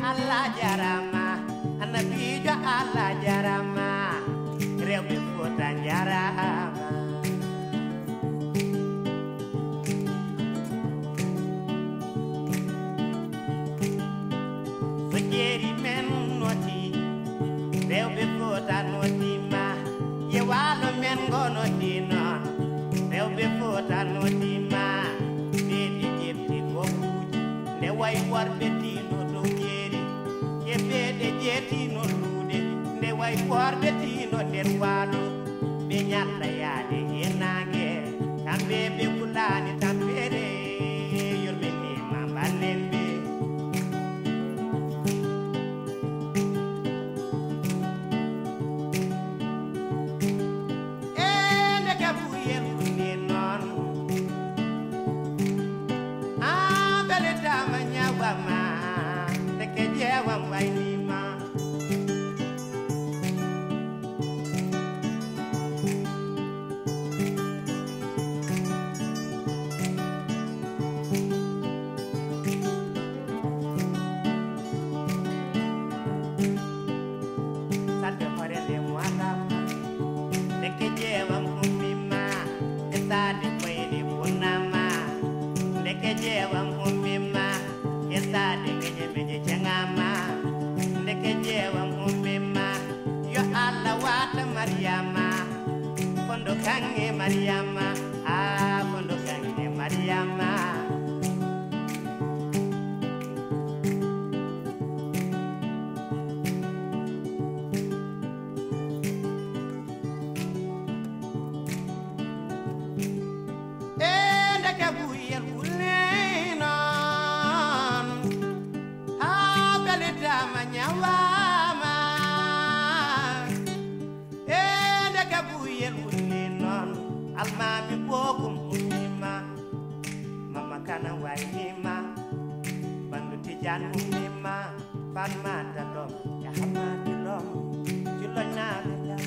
Allah jarama annabijo Allah jarama rewɓe Fuuta jarama so jeeri men noti rewɓe Fuuta notima ye waalo men ngo noti noon rewɓe Fuuta notima ɓeeɗi ƴefti gokkuji nde way worɓe tino dow jeeri ye ɓeeɗe jeetino luuɗe nde way worɓe tino nder waalo ɓe ñalla yaade e nangue kamɓe ɓe kulani tampere yurminima ballen ɓe e ndeke buyel wunni noon a beletama ñawama ndeke jeewam waynima sadde horende moalam ndeke jeewam ummima e saade koyɗe funnama ndeke jeewam ummima e saade geƴemeje ceŋama ndeke jeewam ummima yo Allah wata Mariama kondo kanŋe Mariama a kondo kanŋe Mariama e ndeke buyel wulne noon ha beletama ñawama e ndeke buyel wulni noon almami bokum ummima mama kana waynima bandu Tijan ummima Fatmata ɗom yahamadi lom juloñnaɓe ja